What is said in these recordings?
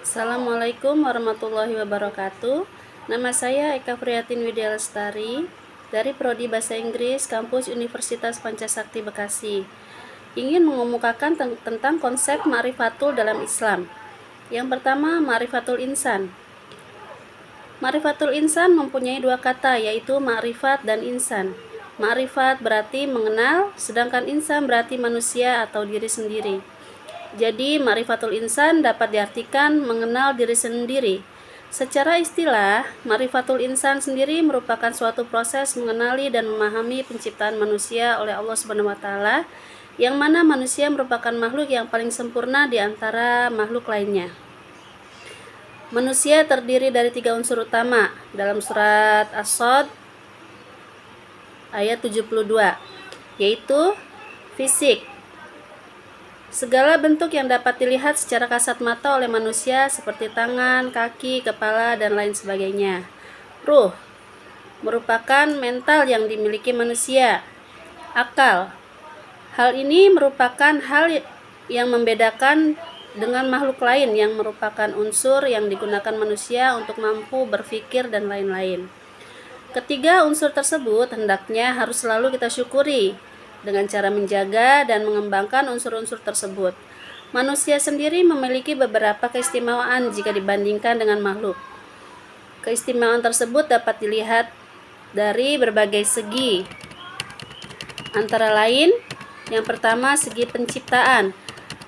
Assalamualaikum warahmatullahi wabarakatuh. Nama saya Eka Friyatin Widya Lestari dari Prodi Bahasa Inggris Kampus Universitas Pancasakti Bekasi. Ingin mengemukakan tentang konsep ma'rifatul dalam Islam. Yang pertama, ma'rifatul insan. Ma'rifatul insan mempunyai dua kata, yaitu ma'rifat dan insan. Ma'rifat berarti mengenal, sedangkan insan berarti manusia atau diri sendiri. Jadi, ma'rifatul insan dapat diartikan mengenal diri sendiri. Secara istilah, ma'rifatul insan sendiri merupakan suatu proses mengenali dan memahami penciptaan manusia oleh Allah Subhanahu wa taala, yang mana manusia merupakan makhluk yang paling sempurna di antara makhluk lainnya. Manusia terdiri dari 3 unsur utama dalam surat As-Shad ayat 72, yaitu fisik. Segala bentuk yang dapat dilihat secara kasat mata oleh manusia seperti tangan, kaki, kepala, dan lain sebagainya. Ruh merupakan mental yang dimiliki manusia. Akal. Hal ini merupakan hal yang membedakan dengan makhluk lain yang merupakan unsur yang digunakan manusia untuk mampu berpikir dan lain-lain. Ketiga unsur tersebut hendaknya harus selalu kita syukuri dengan cara menjaga dan mengembangkan unsur-unsur tersebut. Manusia sendiri memiliki beberapa keistimewaan jika dibandingkan dengan makhluk. Keistimewaan tersebut dapat dilihat dari berbagai segi. Antara lain, yang pertama, segi penciptaan.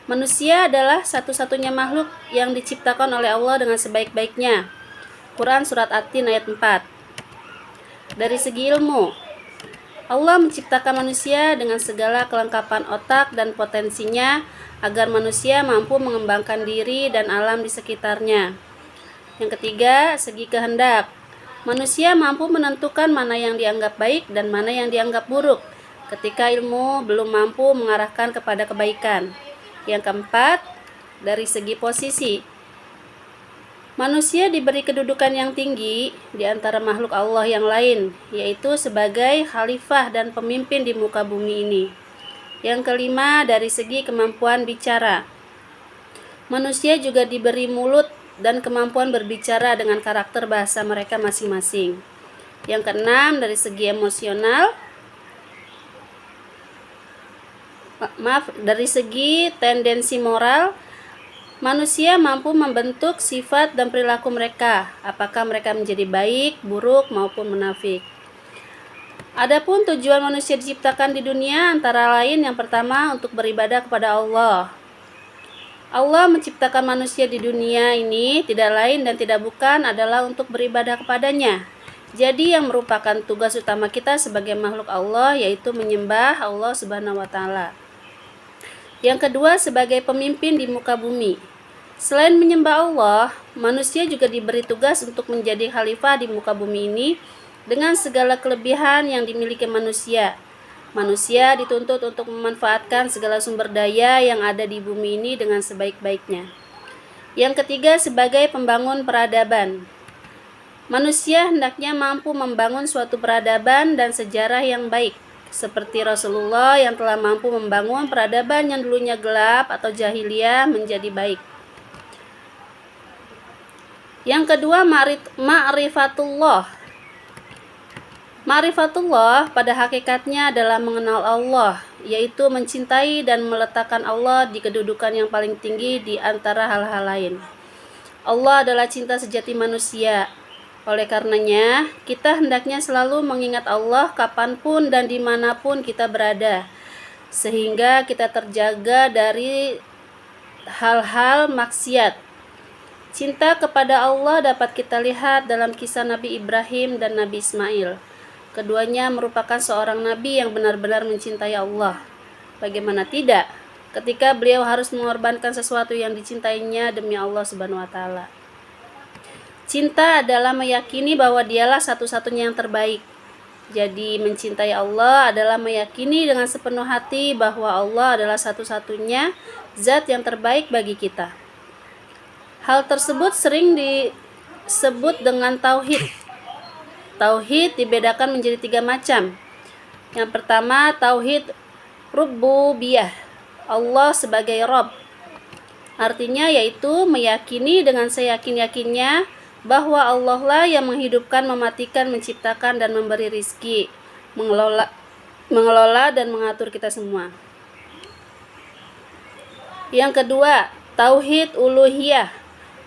Manusia adalah satu-satunya makhluk yang diciptakan oleh Allah dengan sebaik-baiknya. Quran Surat At-Tin ayat 4. Dari segi ilmu, Allah menciptakan manusia dengan segala kelengkapan otak dan potensinya agar manusia mampu mengembangkan diri dan alam di sekitarnya. Yang ketiga, segi kehendak. Manusia mampu menentukan mana yang dianggap baik dan mana yang dianggap buruk ketika ilmu belum mampu mengarahkan kepada kebaikan. Yang keempat, dari segi posisi. Manusia diberi kedudukan yang tinggi di antara makhluk Allah yang lain, yaitu sebagai khalifah dan pemimpin di muka bumi ini. Yang kelima, dari segi kemampuan bicara. Manusia juga diberi mulut dan kemampuan berbicara dengan karakter bahasa mereka masing-masing. Yang keenam, dari segi emosional. Dari segi tendensi moral, manusia mampu membentuk sifat dan perilaku mereka, apakah mereka menjadi baik, buruk, maupun munafik. Adapun tujuan manusia diciptakan di dunia antara lain yang pertama untuk beribadah kepada Allah. Allah menciptakan manusia di dunia ini tidak lain dan tidak bukan adalah untuk beribadah kepadanya. Jadi yang merupakan tugas utama kita sebagai makhluk Allah yaitu menyembah Allah Subhanahu wa taala. Yang kedua, sebagai pemimpin di muka bumi. Selain menyembah Allah, manusia juga diberi tugas untuk menjadi khalifah di muka bumi ini dengan segala kelebihan yang dimiliki manusia. Manusia dituntut untuk memanfaatkan segala sumber daya yang ada di bumi ini dengan sebaik-baiknya. Yang ketiga, sebagai pembangun peradaban. Manusia hendaknya mampu membangun suatu peradaban dan sejarah yang baik, seperti Rasulullah yang telah mampu membangun peradaban yang dulunya gelap atau jahiliyah menjadi baik. Yang kedua, ma'rifatullah. Ma'rifatullah pada hakikatnya adalah mengenal Allah, yaitu mencintai dan meletakkan Allah di kedudukan yang paling tinggi di antara hal-hal lain. Allah adalah cinta sejati manusia. Oleh karenanya, kita hendaknya selalu mengingat Allah kapanpun dan dimanapun kita berada, sehingga kita terjaga dari hal-hal maksiat. Cinta kepada Allah dapat kita lihat dalam kisah Nabi Ibrahim dan Nabi Ismail. Keduanya merupakan seorang nabi yang benar-benar mencintai Allah. Bagaimana tidak, ketika beliau harus mengorbankan sesuatu yang dicintainya demi Allah Subhanahu wa taala. Cinta adalah meyakini bahwa dialah satu-satunya yang terbaik. Jadi mencintai Allah adalah meyakini dengan sepenuh hati bahwa Allah adalah satu-satunya zat yang terbaik bagi kita. Hal tersebut sering disebut dengan tauhid. Tauhid dibedakan menjadi 3 macam. Yang pertama, tauhid Rububiyah, Allah sebagai Rabb. Artinya yaitu meyakini dengan seyakin-yakinnya bahwa Allah lah yang menghidupkan, mematikan, menciptakan, dan memberi rizki, mengelola dan mengatur kita semua. Yang kedua, tauhid uluhiyah,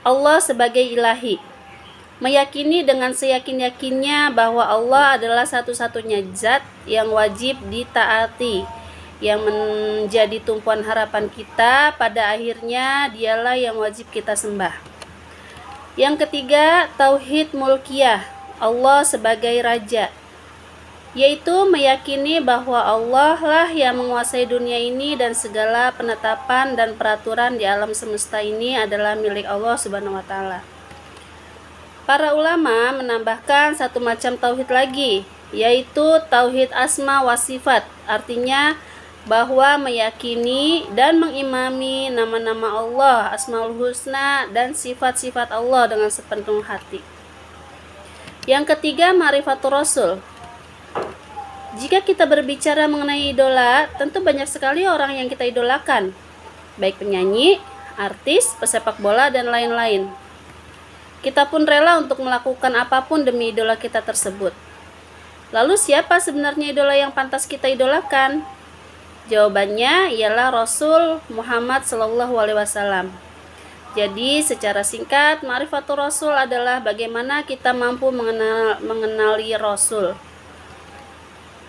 Allah sebagai ilahi. Meyakini dengan seyakin-yakinnya bahwa Allah adalah satu-satunya zat yang wajib ditaati, yang menjadi tumpuan harapan kita, pada akhirnya dialah yang wajib kita sembah. Yang ketiga, tauhid mulkiyah, Allah sebagai raja, yaitu meyakini bahwa Allah lah yang menguasai dunia ini dan segala penetapan dan peraturan di alam semesta ini adalah milik Allah Subhanahu wa taala. Para ulama menambahkan satu macam tauhid lagi, yaitu tauhid asma wa sifat, artinya bahwa meyakini dan mengimami nama-nama Allah, Asmaul Husna, dan sifat-sifat Allah dengan sepenuh hati. Yang ketiga, ma'rifatul Rasul. Jika kita berbicara mengenai idola, tentu banyak sekali orang yang kita idolakan, baik penyanyi, artis, pesepak bola, dan lain-lain. Kita pun rela untuk melakukan apapun demi idola kita tersebut. Lalu siapa sebenarnya idola yang pantas kita idolakan? Jawabannya ialah Rasul Muhammad SAW. Jadi secara singkat, ma'rifatul Rasul adalah bagaimana kita mampu mengenali Rasul.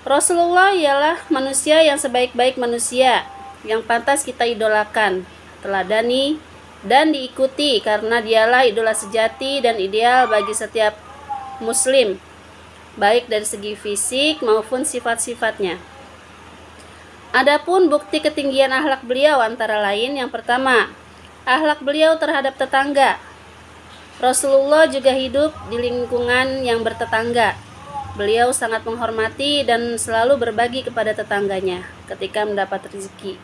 Rasulullah ialah manusia yang sebaik-baik manusia, yang pantas kita idolakan, teladani, dan diikuti karena dialah idola sejati dan ideal bagi setiap muslim, baik dari segi fisik maupun sifat-sifatnya. Adapun bukti ketinggian akhlak beliau antara lain, yang pertama, akhlak beliau terhadap tetangga. Rasulullah juga hidup di lingkungan yang bertetangga. Beliau sangat menghormati dan selalu berbagi kepada tetangganya ketika mendapat rezeki.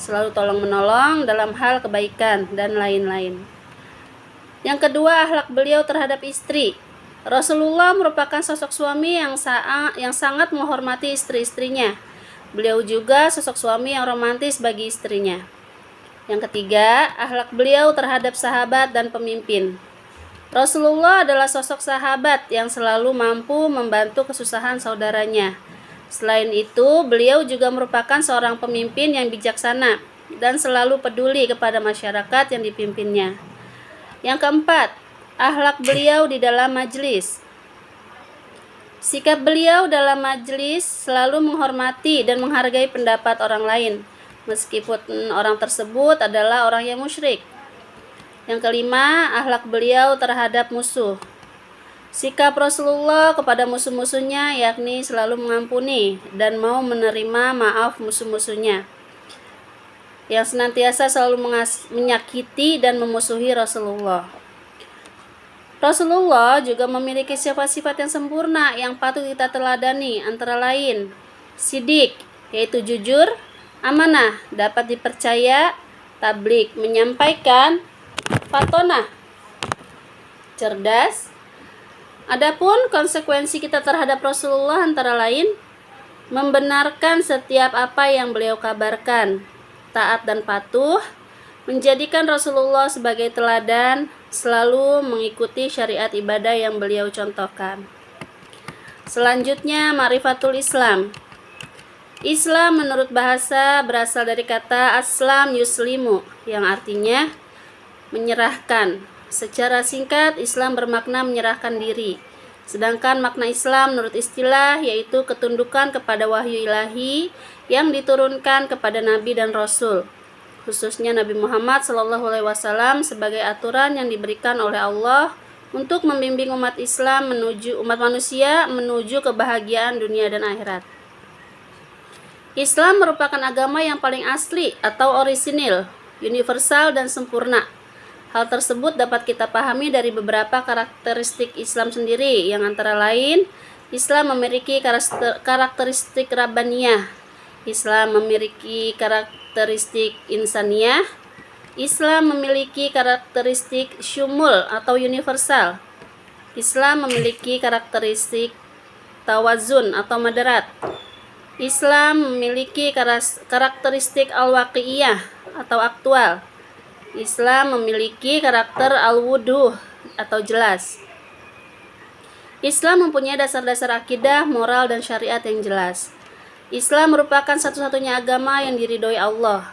Selalu tolong-menolong dalam hal kebaikan dan lain-lain. Yang kedua, akhlak beliau terhadap istri. Rasulullah merupakan sosok suami yang sangat menghormati istri-istrinya. Beliau juga sosok suami yang romantis bagi istrinya. Yang ketiga, akhlak beliau terhadap sahabat dan pemimpin. Rasulullah adalah sosok sahabat yang selalu mampu membantu kesusahan saudaranya. Selain itu, beliau juga merupakan seorang pemimpin yang bijaksana dan selalu peduli kepada masyarakat yang dipimpinnya. Yang keempat, akhlak beliau di dalam majelis. Sikap beliau dalam majelis selalu menghormati dan menghargai pendapat orang lain, meskipun orang tersebut adalah orang yang musyrik. Yang kelima, akhlak beliau terhadap musuh. Sikap Rasulullah kepada musuh-musuhnya yakni selalu mengampuni dan mau menerima maaf musuh-musuhnya, yang senantiasa selalu menyakiti dan memusuhi Rasulullah. Rasulullah juga memiliki sifat-sifat yang sempurna yang patut kita teladani, antara lain sidik, yaitu jujur, amanah, dapat dipercaya, tablik, menyampaikan, fatonah, cerdas. Adapun konsekuensi kita terhadap Rasulullah antara lain membenarkan setiap apa yang beliau kabarkan, taat dan patuh, menjadikan Rasulullah sebagai teladan, selalu mengikuti syariat ibadah yang beliau contohkan. Selanjutnya, ma'rifatul Islam. Islam menurut bahasa berasal dari kata aslam yuslimu, yang artinya menyerahkan. Secara singkat, Islam bermakna menyerahkan diri. Sedangkan makna Islam menurut istilah yaitu ketundukan kepada wahyu ilahi yang diturunkan kepada Nabi dan Rasul, khususnya Nabi Muhammad SAW, sebagai aturan yang diberikan oleh Allah untuk membimbing umat manusia menuju kebahagiaan dunia dan akhirat. Islam merupakan agama yang paling asli atau orisinil, universal dan sempurna. Hal tersebut dapat kita pahami dari beberapa karakteristik Islam sendiri, yang antara lain Islam memiliki karakteristik Rabbaniyah, Islam memiliki karakteristik Insaniyah, Islam memiliki karakteristik Syumul atau universal, Islam memiliki karakteristik Tawazun atau moderat, Islam memiliki karakteristik al-waqi'iyah atau aktual. Islam memiliki karakter al-wuduh atau jelas. Islam mempunyai dasar-dasar akidah, moral, dan syariat yang jelas. Islam merupakan satu-satunya agama yang diridhoi Allah.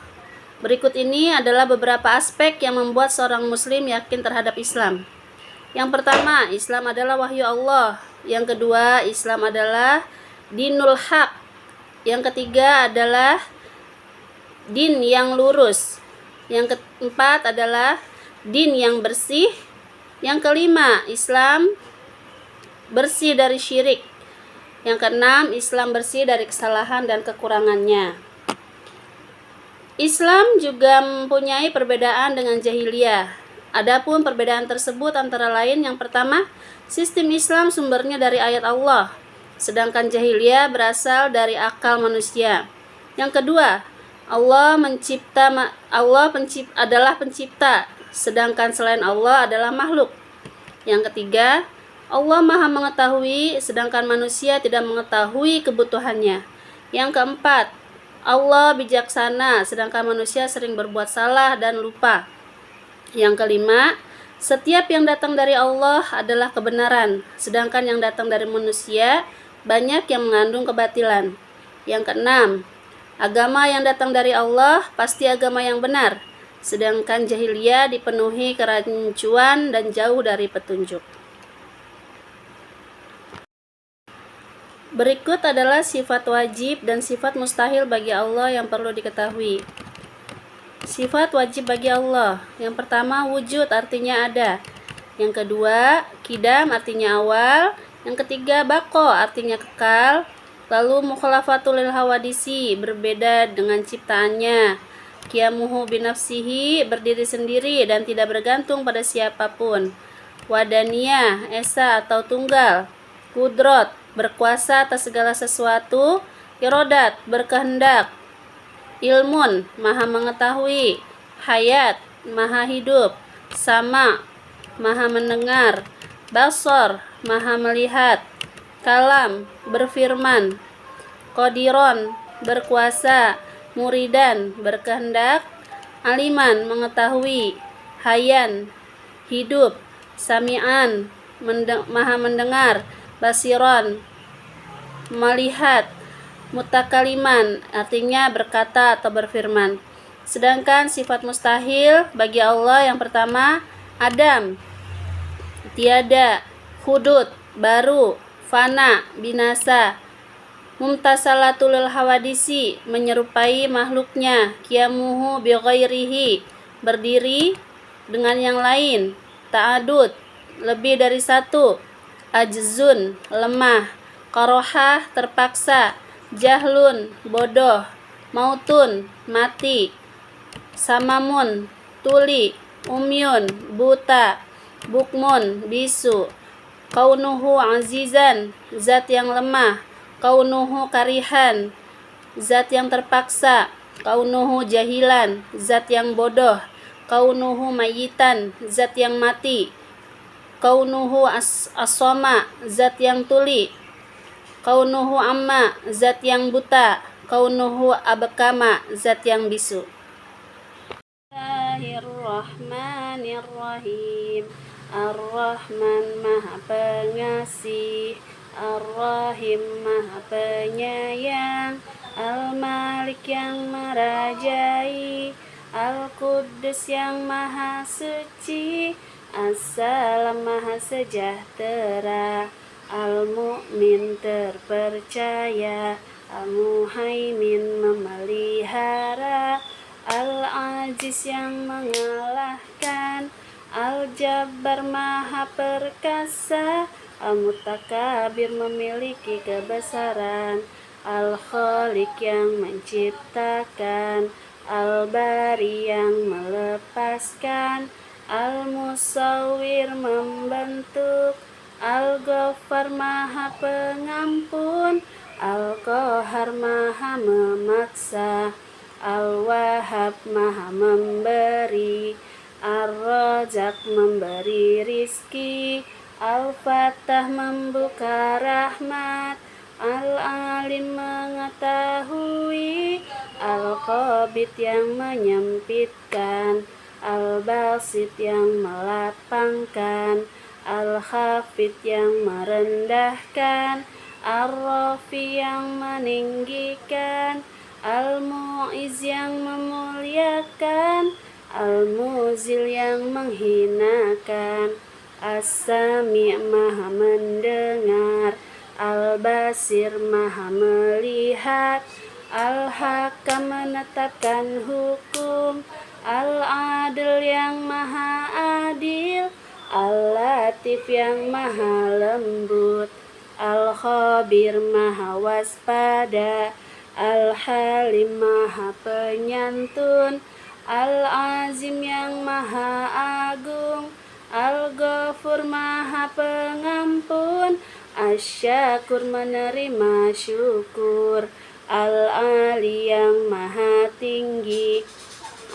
Berikut ini adalah beberapa aspek yang membuat seorang muslim yakin terhadap Islam. Yang pertama, Islam adalah wahyu Allah. Yang kedua, Islam adalah dinul haq. Yang ketiga adalah din yang lurus. Yang keempat adalah din yang bersih. Yang kelima, Islam bersih dari syirik. Yang keenam, Islam bersih dari kesalahan dan kekurangannya. Islam juga mempunyai perbedaan dengan jahiliyah. Adapun perbedaan tersebut antara lain, yang pertama, sistem Islam sumbernya dari ayat Allah, sedangkan jahiliyah berasal dari akal manusia. Yang kedua, Allah adalah pencipta, sedangkan selain Allah adalah makhluk. Yang ketiga, Allah Maha mengetahui, sedangkan manusia tidak mengetahui kebutuhannya. Yang keempat, Allah bijaksana, sedangkan manusia sering berbuat salah dan lupa. Yang kelima, setiap yang datang dari Allah adalah kebenaran, sedangkan yang datang dari manusia banyak yang mengandung kebatilan. Yang keenam, agama yang datang dari Allah pasti agama yang benar, sedangkan jahiliyah dipenuhi kerancuan dan jauh dari petunjuk. Berikut adalah sifat wajib dan sifat mustahil bagi Allah yang perlu diketahui. Sifat wajib bagi Allah. Yang pertama, wujud artinya ada. Yang kedua, qidam artinya awal. Yang ketiga, baqo artinya kekal. Lalu mukhalafatul lil hawadisi, berbeda dengan ciptaannya. Qiyamuhu binafsihi, berdiri sendiri dan tidak bergantung pada siapapun. Wadaniyah, esa atau tunggal. Kudrot, berkuasa atas segala sesuatu. Irodat, berkehendak. Ilmun, maha mengetahui. Hayat, maha hidup. Sama, maha mendengar. Basor, maha melihat. Kalam, berfirman. Qadiron, berkuasa. Muridan, berkehendak. Aliman, mengetahui. Hayan, hidup. Sami'an, maha mendengar. Basiron, melihat. Mutakaliman, artinya berkata atau berfirman. Sedangkan sifat mustahil bagi Allah, yang pertama, adam, tiada. Hudud, baru. Fana, binasa. Mumtasalatul hawadisi, menyerupai makhluknya. Qiyamuhu bighairihi, berdiri dengan yang lain. Ta'adud, lebih dari satu. Ajzun, lemah. Qarohah, terpaksa. Jahlun, bodoh. Mautun, mati. Samamun, tuli. Umyun, buta. Bukmun, bisu. Kaunuhu azizan, zat yang lemah. Kaunuhu karihan, zat yang terpaksa. Kaunuhu jahilan, zat yang bodoh. Kaunuhu mayitan, zat yang mati. Kaunuhu asoma, zat yang tuli. Kaunuhu amma, zat yang buta. Kaunuhu abkama, zat yang bisu. Bismillahirrahmanirrahim. Ar-Rahman, maha pengasih. Ar-Rahim, maha penyayang. Al-Malik, yang merajai. Al-Quddus, yang maha suci. As-Salam, maha sejahtera. Al-Mu'min, terpercaya. Al-Muhaimin, memelihara. Al-Aziz, yang mengalahkan. Al-Jabbar, maha perkasa. Al-Mutakabir, memiliki kebesaran. Al-Khaliq, yang menciptakan. Al-Bari, yang melepaskan. Al-Musawwir, membentuk. Al-Ghaffar, maha pengampun. Al-Qahar, maha memaksa. Al-Wahhab, maha memberi. Ar-Razak, memberi rizki. Al-Fatah, membuka rahmat. Al-Alim mengetahui, Al-Qabid yang menyempitkan, Al-Basit yang melapangkan, Al-Khafid yang merendahkan, Ar-Rafi yang meninggikan, Al-Mu'iz yang memuliakan, Al-Muzil yang menghinakan, As-Sami' maha mendengar, Al-Basir maha melihat, Al-Hakam menetapkan hukum, Al-Adil yang maha adil, Al-Latif yang maha lembut, Al-Khabir maha waspada, Al-Halim maha penyantun, Al-Azim yang maha agung, Al-Ghafur maha pengampun, Asy-Syakur menerima syukur, Al-Ali yang maha tinggi,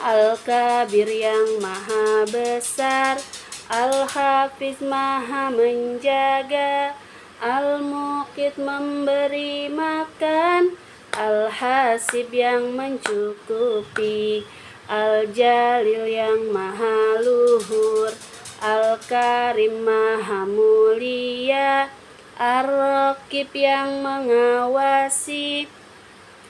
Al-Kabir yang maha besar, Al-Hafiz maha menjaga, Al-Muqit memberi makan, Al-Hasib yang mencukupi, Al-Jalil yang maha luhur, Al-Karim maha mulia, Ar-Raqib yang mengawasi,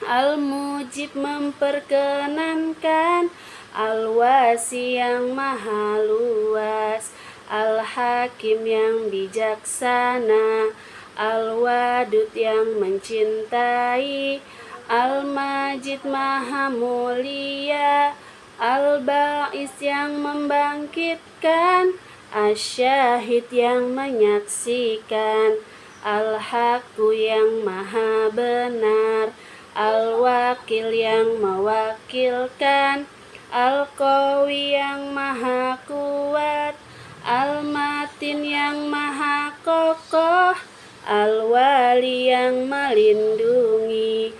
Al-Mujib memperkenankan, Al-Wasi yang maha luas, Al-Hakim yang bijaksana, Al-Wadud yang mencintai, Al-Majid maha mulia, Al-Ba'is yang membangkitkan, Asy-Syahid yang menyaksikan, Al-Haqqu yang maha benar, Al-Wakil yang mewakilkan, Al-Qawi yang maha kuat, Al-Matin yang maha kokoh, Al-Wali yang melindungi,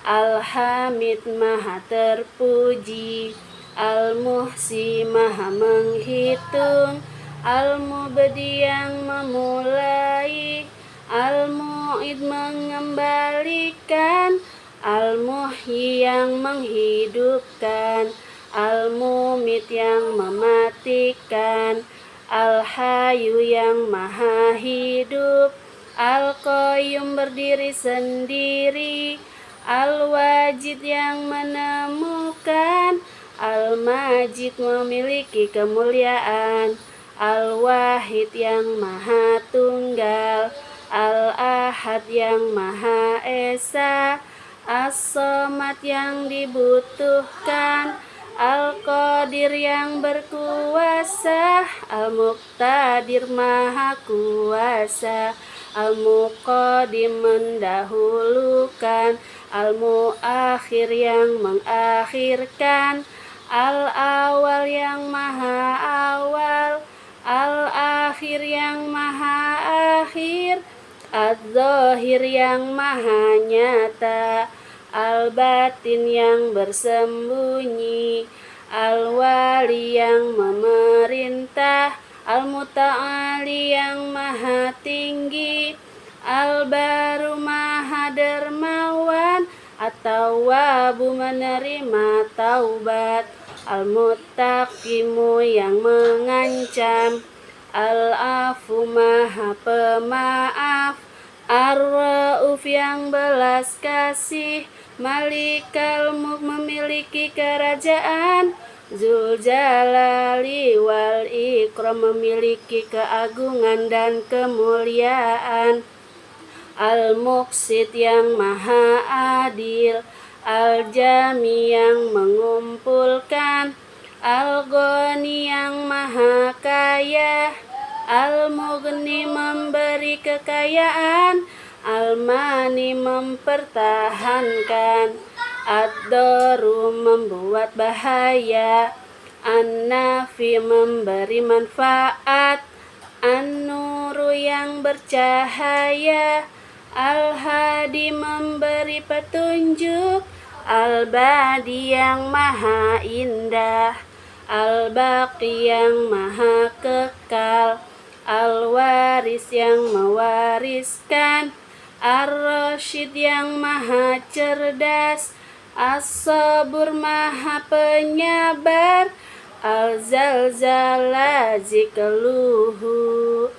Al-Hamid maha terpuji, Al-Muhsi maha menghitung, Al-Mubdi yang memulai, Al-Mu'id mengembalikan, Al-Muhyi yang menghidupkan, Al-Mumit yang mematikan, Al-Hayyu yang maha hidup, Al-Qayyum berdiri sendiri, Al-Wajid yang menemukan, Al-Majid memiliki kemuliaan, Al-Wahid yang maha tunggal, Al-Ahad yang maha esa, As-Samad yang dibutuhkan, Al-Qadir yang berkuasa, Al-Muqtadir maha kuasa, Al-Muqaddim mendahulukan, Al-Muakhir yang mengakhirkan, Al-Awal yang maha awal, Al-Akhir yang maha akhir, Az-Zahir yang maha nyata, Al-Batin yang bersembunyi, Al-Wali yang memerintah, Al-Muta'ali yang maha tinggi, Al-Baru maha dermawan, At-Tawwabu menerima taubat, Al-Muttaqimu yang mengancam, Al-Afu maha pemaaf, Ar-Ra'uf yang belas kasih, Malikal Mulk memiliki kerajaan, Dzul Jalali wal Ikram memiliki keagungan dan kemuliaan, Al-Muqsit yang maha adil, Al-Jami yang mengumpulkan, Al-Ghani yang maha kaya, Al-Mughni memberi kekayaan, Al-Mani mempertahankan, Ad-Daru membuat bahaya, An-Nafi memberi manfaat, An-Nuru yang bercahaya, Al-Hadi memberi petunjuk, Al-Badi yang maha indah, Al-Baqi yang maha kekal, Al-Waris yang mewariskan, Ar-Rasyid yang maha cerdas, As-Sabur maha penyabar, Al-Zalzala zikluhu,